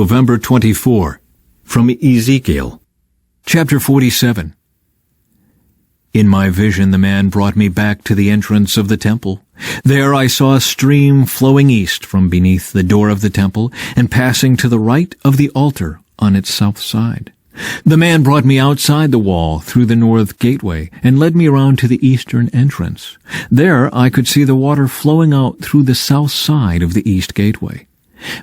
November 24, from Ezekiel, chapter 47. In my vision the man brought me back to the entrance of the temple. There I saw a stream flowing east from beneath the door of the temple and passing to the right of the altar on its south side. The man brought me outside the wall through the north gateway and led me around to the eastern entrance. There I could see the water flowing out through the south side of the east gateway.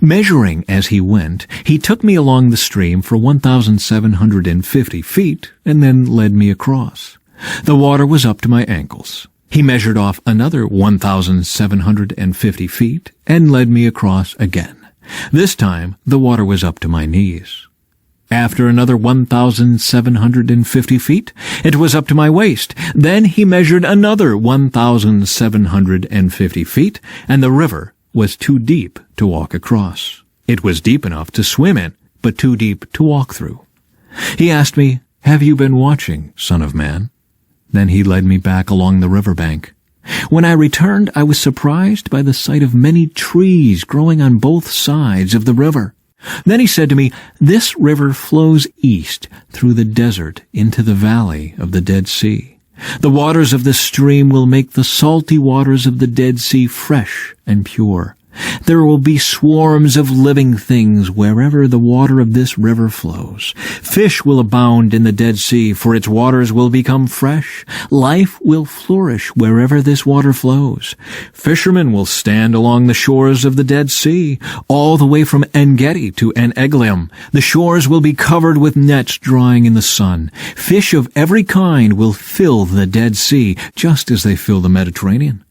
Measuring as he went, he took me along the stream for 1,750 feet and then led me across. The water was up to my ankles. He measured off another 1,750 feet and led me across again. This time the water was up to my knees. After another 1,750 feet, it was up to my waist. Then he measured another 1,750 feet, and the river was too deep to walk across. It was deep enough to swim in, but too deep to walk through. He asked me, "Have you been watching, son of man?" Then he led me back along the river bank. When I returned, I was surprised by the sight of many trees growing on both sides of the river. Then he said to me, "This river flows east through the desert into the valley of the Dead Sea. The waters of this stream will make the salty waters of the Dead Sea fresh and pure. There will be swarms of living things wherever the water of this river flows. Fish will abound in the Dead Sea, for its waters will become fresh. Life will flourish wherever this water flows. Fishermen will stand along the shores of the Dead Sea, all the way from En-Gedi to En-Eglaim. The shores will be covered with nets drying in the sun. Fish of every kind will fill the Dead Sea, just as they fill the Mediterranean.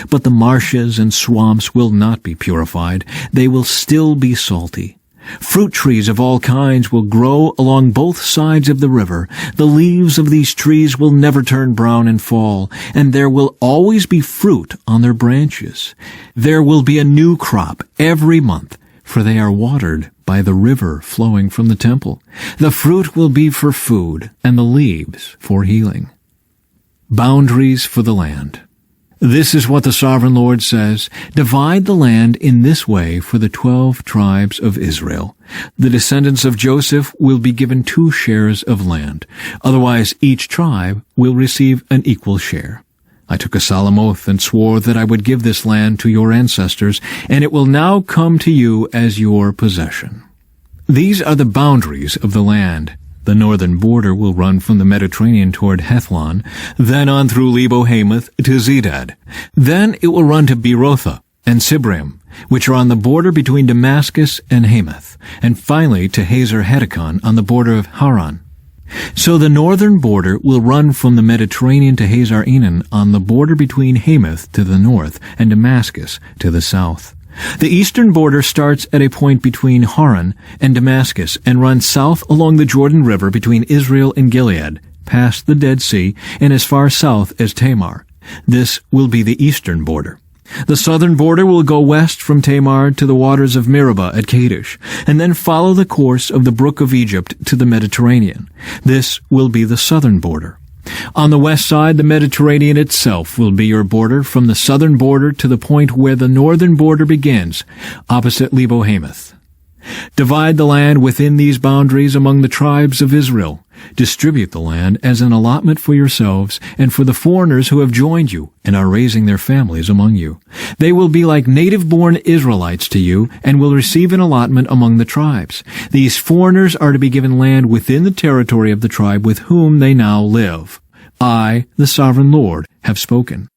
But the marshes and swamps will not be purified. They will still be salty. Fruit trees of all kinds will grow along both sides of the river. The leaves of these trees will never turn brown and fall, and there will always be fruit on their branches. There will be a new crop every month, for they are watered by the river flowing from the temple. The fruit will be for food, and the leaves for healing." Boundaries for the land. This is what the Sovereign Lord says: "Divide the land in this way for the 12 tribes of Israel. The descendants of Joseph will be given 2 shares of land. Otherwise each tribe will receive an equal share. I took a solemn oath and swore that I would give this land to your ancestors, and it will now come to you as your possession." These are the boundaries of the land. The northern border will run from the Mediterranean toward Hethlon, then on through Lebo-Hamath to Zedad. Then it will run to Berothah and Sibrim, which are on the border between Damascus and Hamath, and finally to Hazar-Hatticon on the border of Haran. So the northern border will run from the Mediterranean to Hazar-Enan on the border between Hamath to the north and Damascus to the south. The eastern border starts at a point between Haran and Damascus and runs south along the Jordan River between Israel and Gilead, past the Dead Sea, and as far south as Tamar. This will be the eastern border. The southern border will go west from Tamar to the waters of Meribah at Kadesh, and then follow the course of the brook of Egypt to the Mediterranean. This will be the southern border. On the west side, the Mediterranean itself will be your border from the southern border to the point where the northern border begins, opposite Lebo-Hamath. Divide the land within these boundaries among the tribes of Israel. Distribute the land as an allotment for yourselves and for the foreigners who have joined you and are raising their families among you. They will be like native-born Israelites to you and will receive an allotment among the tribes. These foreigners are to be given land within the territory of the tribe with whom they now live. I, the Sovereign Lord, have spoken.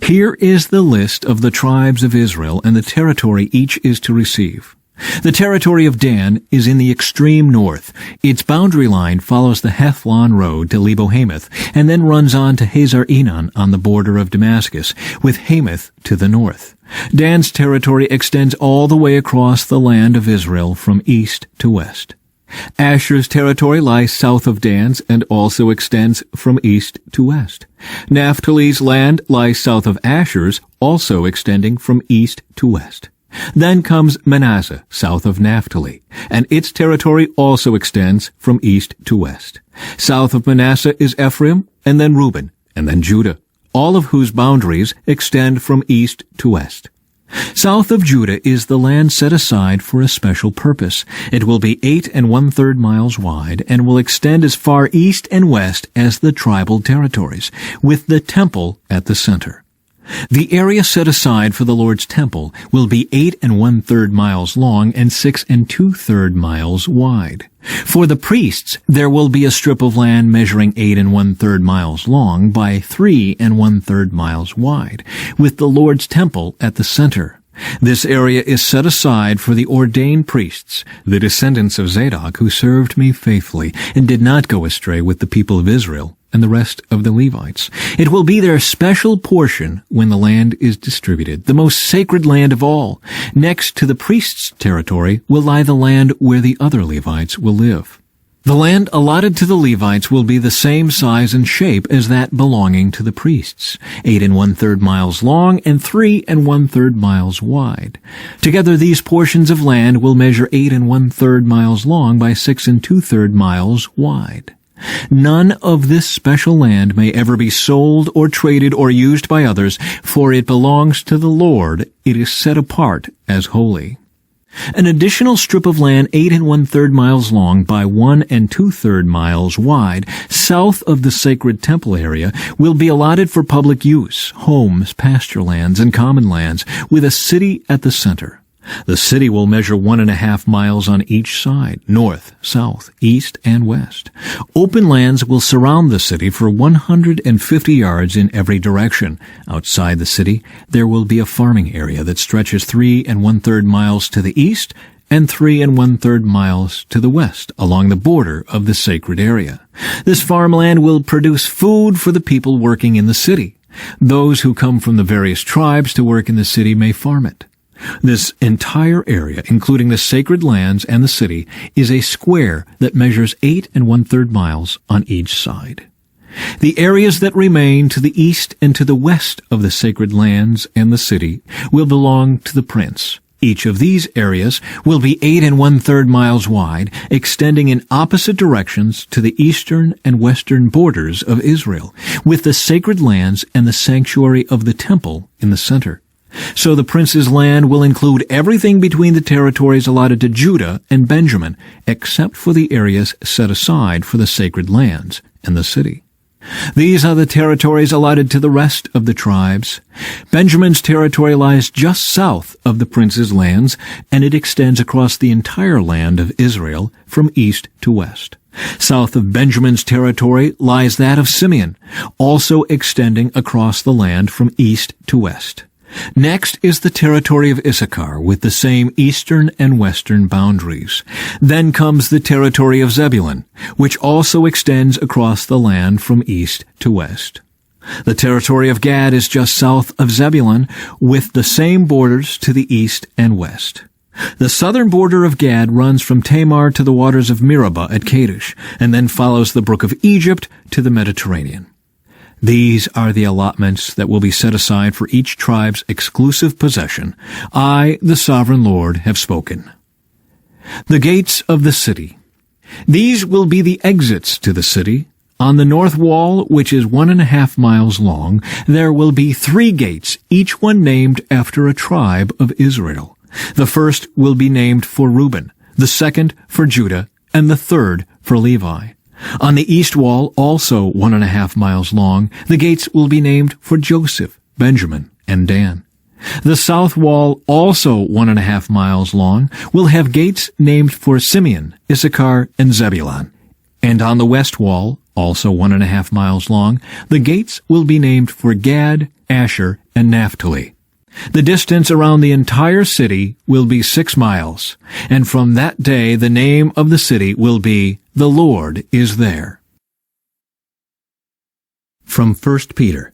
Here is the list of the tribes of Israel and the territory each is to receive. The territory of Dan is in the extreme north. Its boundary line follows the Hethlon road to Lebo-Hamath and then runs on to Hazar-Enan on the border of Damascus, with Hamath to the north. Dan's territory extends all the way across the land of Israel from east to west. Asher's territory lies south of Dan's and also extends from east to west. Naphtali's land lies south of Asher's, also extending from east to west. Then comes Manasseh, south of Naphtali, and its territory also extends from east to west. South of Manasseh is Ephraim, and then Reuben, and then Judah, all of whose boundaries extend from east to west. South of Judah is the land set aside for a special purpose. It will be 8 1/3 miles wide and will extend as far east and west as the tribal territories, with the temple at the center. The area set aside for the Lord's temple will be 8 1/3 miles long and 6 2/3 miles wide. For the priests, there will be a strip of land measuring 8 1/3 miles long by 3 1/3 miles wide, with the Lord's temple at the center. This area is set aside for the ordained priests, the descendants of Zadok, who served me faithfully and did not go astray with the people of Israel and the rest of the Levites. It will be their special portion when the land is distributed, the most sacred land of all. Next to the priest's territory will lie the land where the other Levites will live. The land allotted to the Levites will be the same size and shape as that belonging to the priests, 8 1/3 miles long and 3 1/3 miles wide. Together these portions of land will measure 8 1/3 miles long by 6 2/3 miles wide. None of this special land may ever be sold or traded or used by others, for it belongs to the Lord. It is set apart as holy. An additional strip of land 8 1/3 miles long by 1 2/3 miles wide, south of the sacred temple area, will be allotted for public use, homes, pasture lands, and common lands, with a city at the center. The city will measure 1.5 miles on each side, north, south, east, and west. Open lands will surround the city for 150 yards in every direction. Outside the city, there will be a farming area that stretches 3 1/3 miles to the east and 3 1/3 miles to the west along the border of the sacred area. This farmland will produce food for the people working in the city. Those who come from the various tribes to work in the city may farm it. This entire area, including the sacred lands and the city, is a square that measures 8 1/3 miles on each side. The areas that remain to the east and to the west of the sacred lands and the city will belong to the prince. Each of these areas will be 8 1/3 miles wide, extending in opposite directions to the eastern and western borders of Israel, with the sacred lands and the sanctuary of the temple in the center. So the prince's land will include everything between the territories allotted to Judah and Benjamin, except for the areas set aside for the sacred lands and the city. These are the territories allotted to the rest of the tribes. Benjamin's territory lies just south of the prince's lands, and it extends across the entire land of Israel from east to west. South of Benjamin's territory lies that of Simeon, also extending across the land from east to west. Next is the territory of Issachar, with the same eastern and western boundaries. Then comes the territory of Zebulun, which also extends across the land from east to west. The territory of Gad is just south of Zebulun, with the same borders to the east and west. The southern border of Gad runs from Tamar to the waters of Meribah at Kadesh, and then follows the brook of Egypt to the Mediterranean. These are the allotments that will be set aside for each tribe's exclusive possession. I, the sovereign Lord, have spoken. The gates of the city. These will be the exits to the city. On the north wall, which is 1.5 miles long, there will be 3 gates, each one named after a tribe of Israel. The first will be named for Reuben, the second for Judah, and the third for Levi. On the east wall, also 1.5 miles long, the gates will be named for Joseph, Benjamin, and Dan. The south wall, also 1.5 miles long, will have gates named for Simeon, Issachar, and Zebulun. And on the west wall, also 1.5 miles long, the gates will be named for Gad, Asher, and Naphtali. The distance around the entire city will be 6 miles, and from that day the name of the city will be, "The Lord is there." From 1 Peter.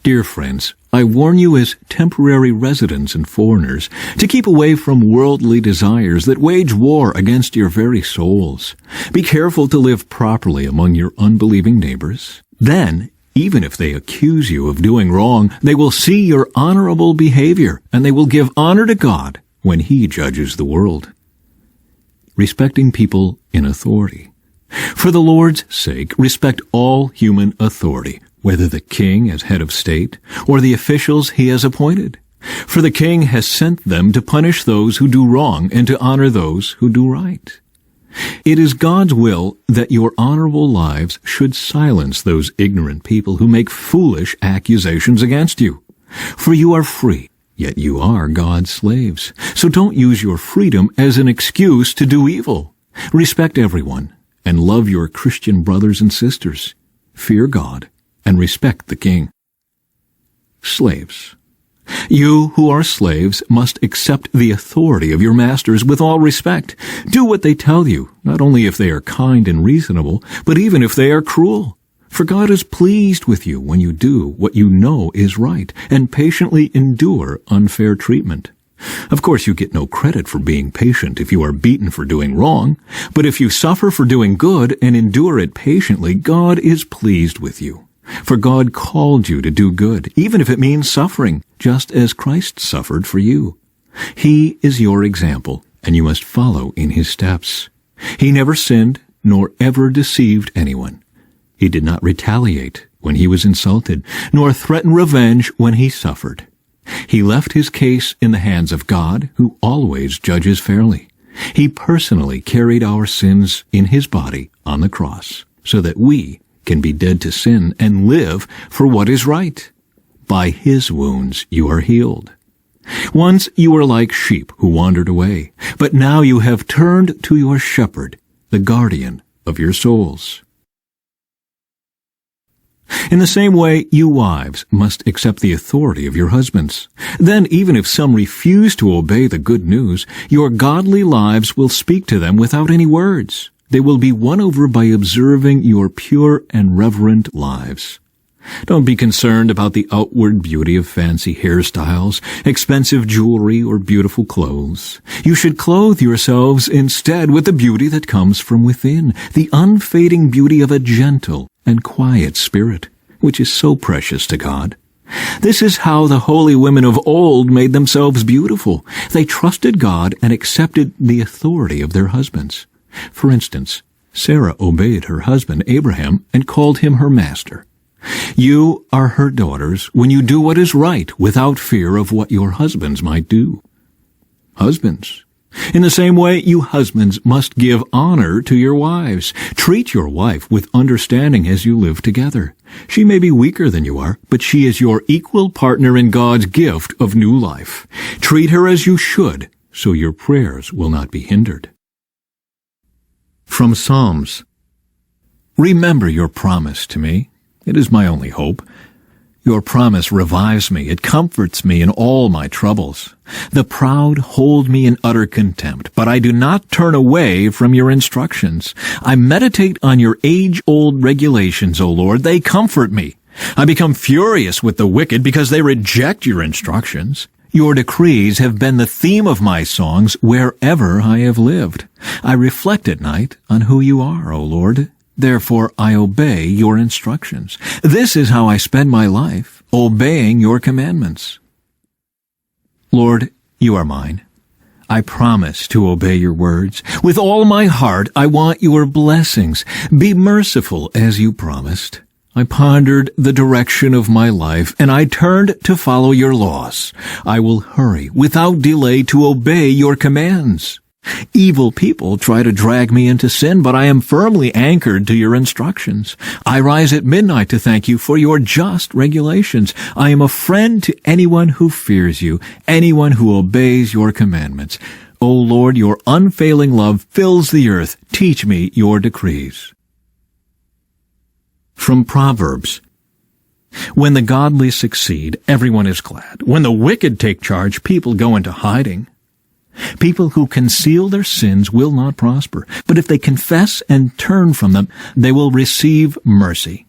Dear friends, I warn you as temporary residents and foreigners to keep away from worldly desires that wage war against your very souls. Be careful to live properly among your unbelieving neighbors. Then, even if they accuse you of doing wrong, they will see your honorable behavior, and they will give honor to God when He judges the world. Respecting people in authority. For the Lord's sake, respect all human authority, whether the king as head of state or the officials he has appointed. For the king has sent them to punish those who do wrong and to honor those who do right. It is God's will that your honorable lives should silence those ignorant people who make foolish accusations against you. For you are free, yet you are God's slaves. So don't use your freedom as an excuse to do evil. Respect everyone and love your Christian brothers and sisters. Fear God and respect the king. Slaves. You who are slaves must accept the authority of your masters with all respect. Do what they tell you, not only if they are kind and reasonable, but even if they are cruel. For God is pleased with you when you do what you know is right and patiently endure unfair treatment. Of course, you get no credit for being patient if you are beaten for doing wrong, but if you suffer for doing good and endure it patiently, God is pleased with you. For God called you to do good, even if it means suffering, just as Christ suffered for you. He is your example, and you must follow in his steps. He never sinned, nor ever deceived anyone. He did not retaliate when he was insulted, nor threaten revenge when he suffered. He left his case in the hands of God, who always judges fairly. He personally carried our sins in his body on the cross, so that we can be dead to sin and live for what is right. By his wounds you are healed. Once you were like sheep who wandered away, but now you have turned to your shepherd, the guardian of your souls. In the same way, you wives must accept the authority of your husbands. Then, even if some refuse to obey the good news, your godly lives will speak to them without any words. They will be won over by observing your pure and reverent lives. Don't be concerned about the outward beauty of fancy hairstyles, expensive jewelry, or beautiful clothes. You should clothe yourselves instead with the beauty that comes from within, the unfading beauty of a gentle and quiet spirit, which is so precious to God. This is how the holy women of old made themselves beautiful. They trusted God and accepted the authority of their husbands. For instance, Sarah obeyed her husband Abraham and called him her master. You are her daughters when you do what is right without fear of what your husbands might do. Husbands, in the same way, you husbands must give honor to your wives. Treat your wife with understanding as you live together. She may be weaker than you are, but she is your equal partner in God's gift of new life. Treat her as you should, so your prayers will not be hindered. From Psalms. Remember your promise to me. It is my only hope. Your promise revives me. It comforts me in all my troubles. The proud hold me in utter contempt, but I do not turn away from your instructions. I meditate on your age-old regulations, O Lord. They comfort me. I become furious with the wicked because they reject your instructions. Your decrees have been the theme of my songs wherever I have lived. I reflect at night on who you are, O Lord. Therefore I obey your instructions. This is how I spend my life, obeying your commandments. Lord, you are mine. I promise to obey your words. With all my heart, I want your blessings. Be merciful as you promised. I pondered the direction of my life, and I turned to follow your laws. I will hurry without delay to obey your commands. Evil people try to drag me into sin, but I am firmly anchored to your instructions. I rise at midnight to thank you for your just regulations. I am a friend to anyone who fears you, anyone who obeys your commandments. O Lord, your unfailing love fills the earth. Teach me your decrees. From Proverbs. When the godly succeed, everyone is glad. When the wicked take charge, people go into hiding. People who conceal their sins will not prosper, but if they confess and turn from them, they will receive mercy.